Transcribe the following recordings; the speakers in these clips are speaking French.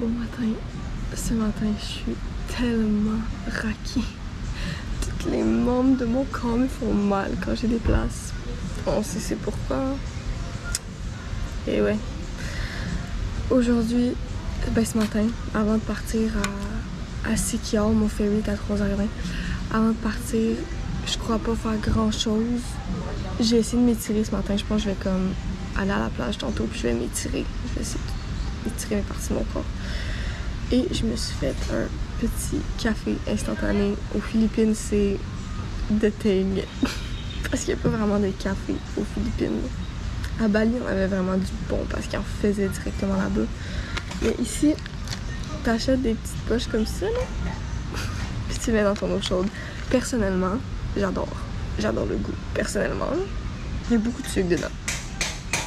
Bon matin. Ce matin, je suis tellement raquée. Tous les membres de mon corps me font mal quand j'ai des places. On sait c'est pourquoi. Et ouais. Aujourd'hui, ben ce matin, avant de partir à Sikior, mon ferry est à 3h20. Avant de partir, je crois pas faire grand chose. J'ai essayé de m'étirer ce matin. Je pense que je vais comme aller à la plage tantôt puis je vais m'étirer. Je vais essayer d'étirer mes parties de mon corps. Et je me suis fait un petit café instantané. Aux Philippines, c'est the thing. Parce qu'il n'y a pas vraiment de café aux Philippines. À Bali, on avait vraiment du bon parce qu'ils en faisaient directement là-bas. Mais ici, t'achètes des petites poches comme ça, là. Puis tu mets dans ton eau chaude. Personnellement, j'adore. J'adore le goût. Personnellement, il y a beaucoup de sucre dedans.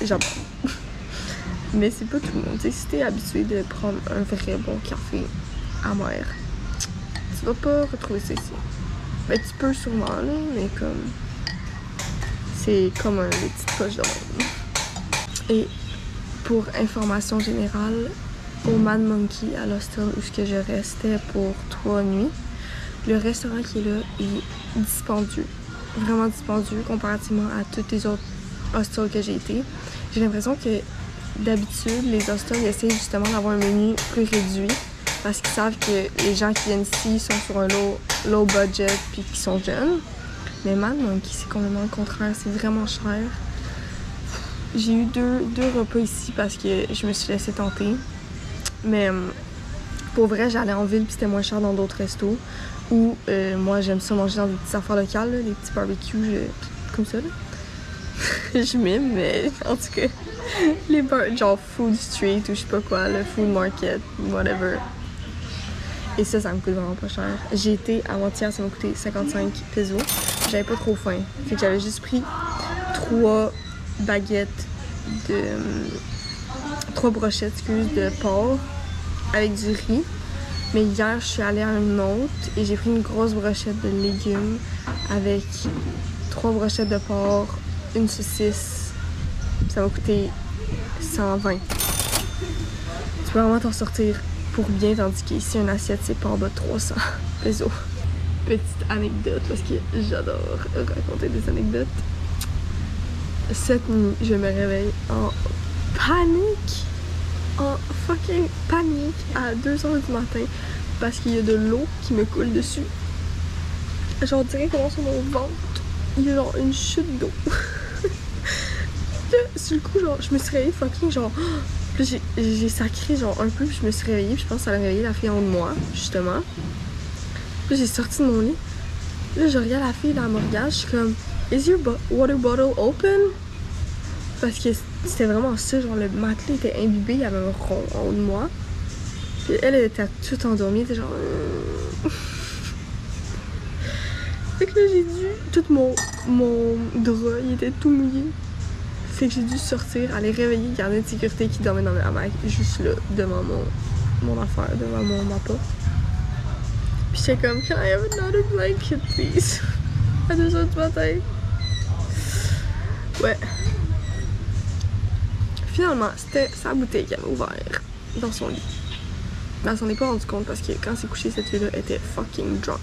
J'adore. Mais c'est pas tout le monde. T'sais, si t'es habitué de prendre un vrai bon café amer, tu vas pas retrouver ça ici. Ben tu peux sûrement là, mais comme c'est comme des petites poches de même. Et pour information générale, au Mad Monkey à l'hostel où je restais pour 3 nuits, le restaurant qui est là est dispendieux. Vraiment dispendieux comparativement à tous les autres hostels que j'ai été. J'ai l'impression que d'habitude, les hostels ils essaient justement d'avoir un menu plus réduit parce qu'ils savent que les gens qui viennent ici sont sur un low budget puis qui sont jeunes. Mais Mad Monkey, c'est complètement le contraire, c'est vraiment cher. J'ai eu deux repas ici parce que je me suis laissée tenter. Mais pour vrai, j'allais en ville puis c'était moins cher dans d'autres restos. Ou moi, j'aime ça manger dans des petites affaires locales, là, des petits barbecues comme ça. Là. Je mime, mais en tout cas, les bars, genre Food Street ou je sais pas quoi, le Food Market, whatever. Et ça me coûte vraiment pas cher. J'ai été avant-hier, ça m'a coûté 55 pesos. J'avais pas trop faim. Fait que j'avais juste pris 3 baguettes de... 3 brochettes, de porc avec du riz. Mais hier, je suis allée à une autre et j'ai pris une grosse brochette de légumes avec 3 brochettes de porc, une saucisse. Ça m'a coûté 120. Tu peux vraiment t'en sortir pour bien, tandis qu'ici, une assiette, c'est pas en bas de 300 pesos. Petite anecdote, parce que j'adore raconter des anecdotes. Cette nuit, je me réveille en panique. En fucking panique à 2h du matin parce qu'il y a de l'eau qui me coule dessus. Genre directement sur mon ventre, il y a genre une chute d'eau. Sur le coup, genre, je me suis réveillée fucking genre. Puis j'ai sacré genre un peu, puis je me suis réveillée, puis je pense que ça a réveillé la fille en haut de moi, justement. Puis j'ai sorti de mon lit. Là, je regarde la fille, là, elle me regarde, je suis comme, is your water bottle open? Parce que c'était vraiment ça, genre le matelas était imbibé, il y avait un rond en haut de moi. Puis elle était toute endormie, elle était genre... Fait que là j'ai dû... Tout mon drap, il était tout mouillé. Fait que j'ai dû sortir, aller réveiller le gardien de sécurité qui dormait dans le hamac, juste là, devant mon affaire, devant ma porte. Puis j'étais comme, can I have another blanket, please? À 2h du matin. Ouais. Finalement, c'était sa bouteille qui avait ouvert dans son lit. Mais elle s'en est pas rendu compte parce que quand c'est couché, cette fille-là était fucking drunk.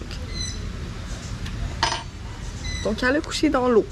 Donc elle a couché dans l'eau.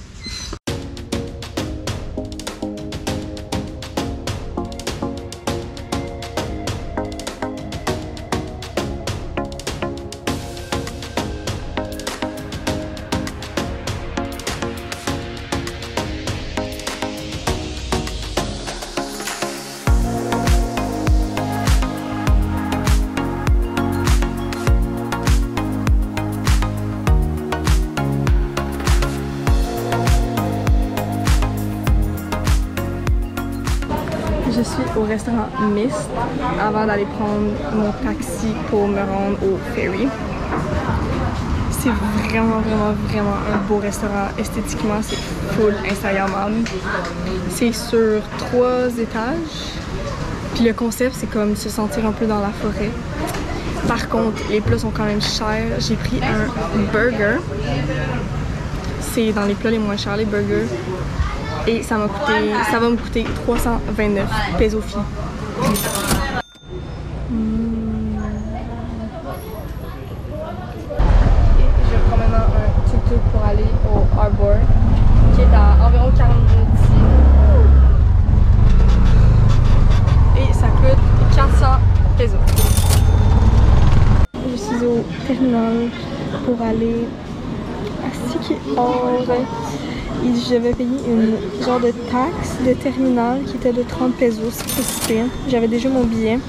Je suis au restaurant Mist avant d'aller prendre mon taxi pour me rendre au ferry. C'est vraiment un beau restaurant. Esthétiquement, c'est full instagrammable. C'est sur 3 étages. Puis le concept, c'est comme se sentir un peu dans la forêt. Par contre, les plats sont quand même chers. J'ai pris un burger. C'est dans les plats les moins chers, les burgers. Et ça va me coûter 329 pesos. terminal pour aller à Sycamore. Et je vais payer une genre de taxe de terminal qui était de 30 pesos. C'est super. J'avais déjà mon billet.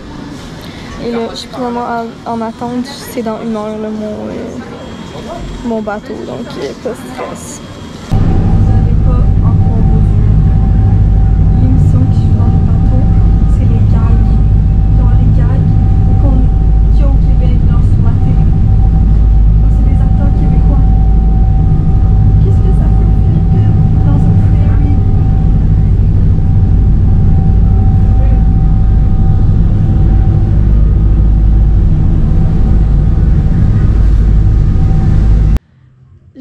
Et là, je suis vraiment en attente. C'est dans 1 heure là, mon bateau. Donc, pas de stress. Vous n'avez pas encore vu l'émission qui joue dans le bateau. C'est les gags. Genre les gags qu'il y a au Québec genre sur la télé. Donc, c'est des acteurs québécois. Qu'est-ce que ça fait aux Philippines dans un ferry?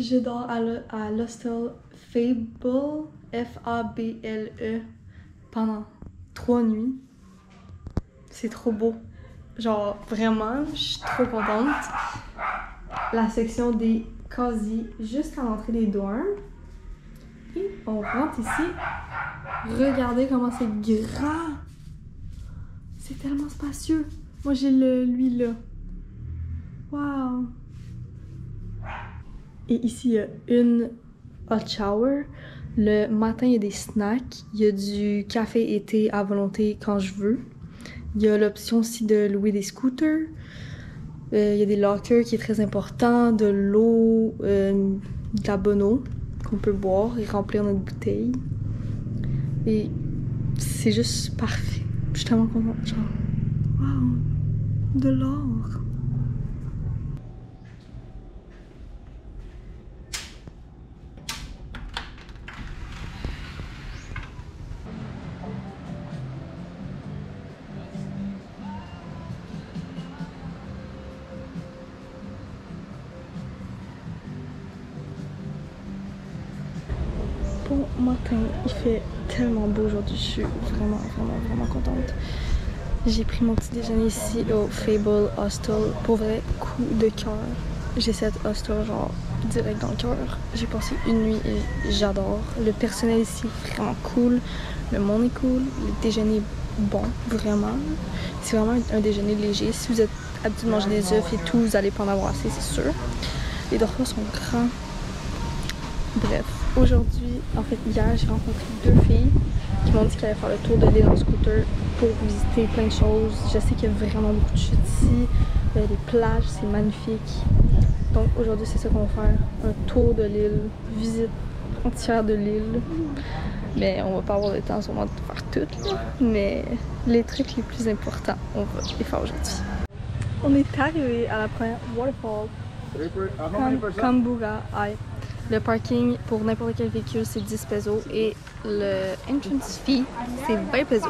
Je dors à l'hostel Fable, F-A-B-L-E, pendant 3 nuits. C'est trop beau. Genre, vraiment, je suis trop contente. La section des casiers, juste à l'entrée des dorms. Et on rentre ici. Regardez comment c'est grand. C'est tellement spacieux. Moi, j'ai lui là. Wow! Et ici, il y a une hot shower. Le matin, il y a des snacks. Il y a du café et thé à volonté quand je veux. Il y a l'option aussi de louer des scooters. Il y a des lockers qui est très important. De l'eau, de la bonne eau qu'on peut boire et remplir notre bouteille. Et c'est juste parfait. Je suis tellement contente. Genre, wow! De l'or! Bon matin, il fait tellement beau aujourd'hui, je suis vraiment contente. J'ai pris mon petit déjeuner ici au Fable Hostel. Pour vrai, coup de cœur. J'ai cette hostel genre direct dans le cœur. J'ai passé une nuit et j'adore. Le personnel ici est vraiment cool. Le monde est cool. Le déjeuner est bon, vraiment. C'est vraiment un déjeuner léger. Si vous êtes habitué de manger des œufs et tout, vous allez pas en avoir assez, c'est sûr. Les dortoirs sont grands. Bref, aujourd'hui, en fait hier, j'ai rencontré 2 filles qui m'ont dit qu'elles allaient faire le tour de l'île en scooter pour visiter plein de choses. Je sais qu'il y a vraiment beaucoup de chutes ici, il y a des plages, c'est magnifique. Donc aujourd'hui, c'est ça qu'on va faire, un tour de l'île, visite entière de l'île. Mais on va pas avoir le temps sûrement de faire tout, mais les trucs les plus importants, on va les faire aujourd'hui. On est arrivé à la première waterfall, Cambuga High. Le parking pour n'importe quel véhicule c'est 10 pesos et le entrance fee c'est 20 pesos.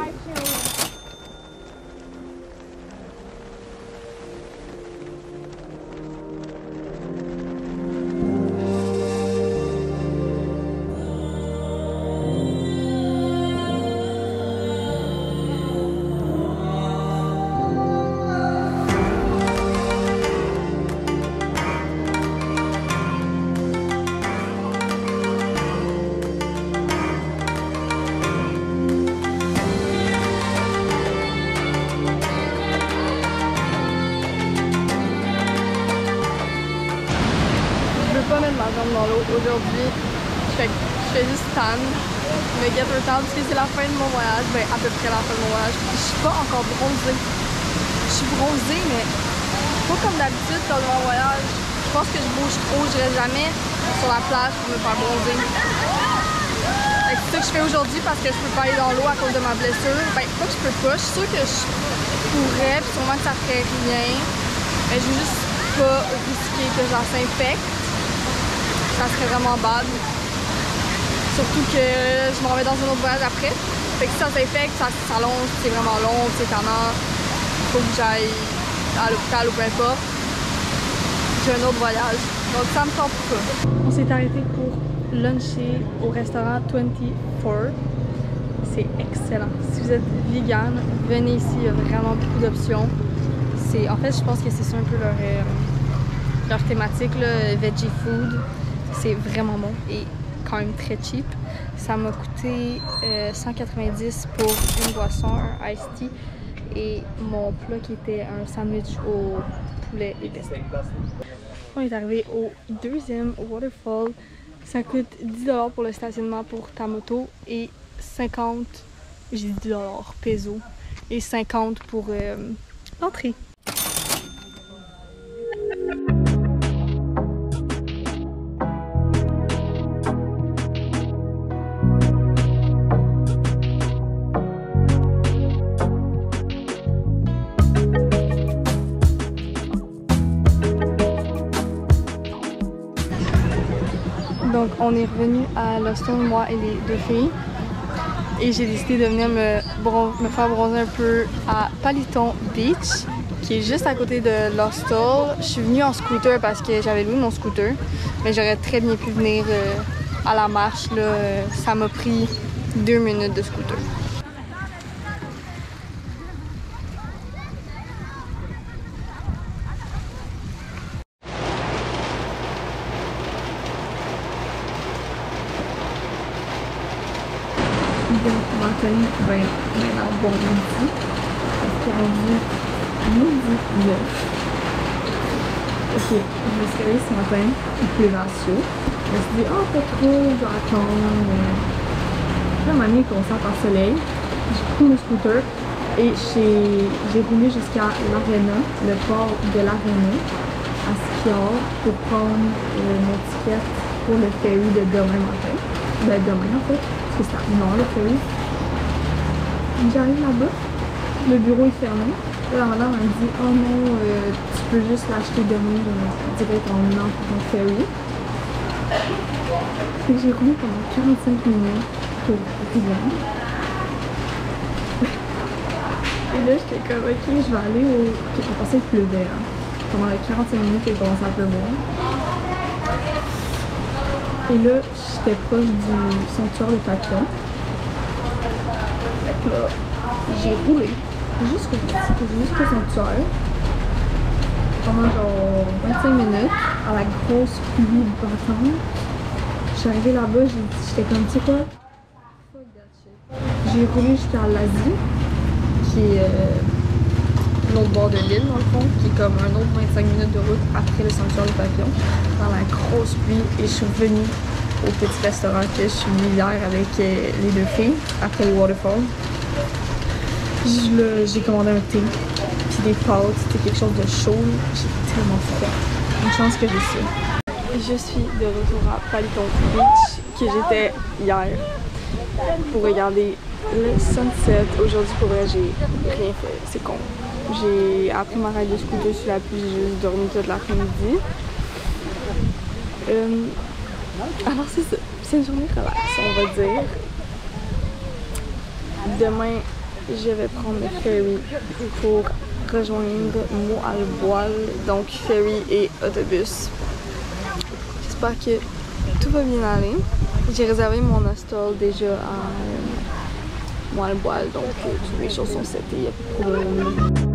Pas mettre ma jambe dans l'eau aujourd'hui. Je fais juste tan, me get un temps parce que c'est la fin de mon voyage, ben à peu près la fin de mon voyage. Je suis pas encore bronzée. Je suis bronzée, mais pas comme d'habitude lors de mon voyage. Je pense que je bouge trop, je reste jamais sur la plage pour me faire bronzer. C'est ça que je fais aujourd'hui parce que je peux pas aller dans l'eau à cause de ma blessure. Ben pas que je peux pas, je suis sûre que je pourrais, puis sûrement que ça ferait rien. Mais je veux juste pas risquer que ça s'infecte. Ça serait vraiment bad. Surtout que je m'en vais dans un autre voyage après. Fait que si ça s'infecte, ça s'allonge, c'est vraiment long, c'est tannant. Faut que j'aille à l'hôpital ou peu importe. J'ai un autre voyage. Donc ça me tente pas. On s'est arrêté pour luncher au restaurant 24. C'est excellent. Si vous êtes vegan, venez ici, il y a vraiment beaucoup d'options. En fait, je pense que c'est ça un peu leur thématique, là, veggie food. C'est vraiment bon et quand même très cheap. Ça m'a coûté 190 pour une boisson, un iced tea et mon plat qui était un sandwich au poulet épaissé. On est arrivé au deuxième waterfall. Ça coûte 10$ pour le stationnement pour ta moto et 50, j'ai dit $, pesos, et 50 pour l'entrée. Donc on est revenu à l'hostel, moi et les deux filles. Et j'ai décidé de venir me faire bronzer un peu à Paliton Beach, qui est juste à côté de l'hostel. Je suis venue en scooter parce que j'avais loué mon scooter, mais j'aurais très bien pu venir à la marche. Là, ça m'a pris 2 minutes de scooter. Matin, maintenant bon midi, parce qu'il est rendu midi 9. Ok, je me suis réveillée ce matin, il pleuvait à chaud. Je me suis dit, oh pas trop, je vais attendre. Puis à un moment donné, il commençait à faire soleil. J'ai pris mon scooter et j'ai roulé jusqu'à l'Arena, le port de l'Arena, à Skior, pour prendre mon ticket pour le ferry de demain matin. Ben demain en fait, parce que c'est à 1h le ferry. J'arrive là-bas, le bureau est fermé. Là, la madame m'a dit, oh non, tu peux juste l'acheter demain, direct en venant pour ton ferry. Et j'ai roulé pendant 45 minutes pour rien. Et là, j'étais comme, ok, je vais aller au. Ok, je pensais qu'il pleuvait. Hein. Pendant les 45 minutes, il commençait à pleuvoir. Et là, j'étais proche du sanctuaire de papillons. Là, j'ai roulé jusqu'au sanctuaire pendant genre 25 minutes à la grosse pluie battante. Je suis arrivée là-bas, j'étais comme, tu sais quoi? J'ai roulé jusqu'à l'Asie, qui est l'autre bord de l'île dans le fond, qui est comme un autre 25 minutes de route après le sanctuaire des papillons, dans la grosse pluie, et je suis revenue au petit restaurant que je suis venue hier avec les deux filles, après le waterfall. J'ai commandé un thé, puis des pâtes, c'était quelque chose de chaud. J'ai tellement froid. Une chance que j'ai ça. Je suis de retour à Paliton Beach, que j'étais hier, pour regarder le sunset. Aujourd'hui, pour vrai, j'ai rien fait. C'est con. J'ai appris ma ride de scooter sur la pluie, j'ai juste dormi toute l'après-midi. Alors c'est ça. C'est une journée relax, on va dire. Demain, je vais prendre le ferry pour rejoindre Moalboal, donc ferry et autobus. J'espère que tout va bien aller. J'ai réservé mon hostel déjà à Moalboal, donc toutes les choses sont setées, il n'y a pas de problème.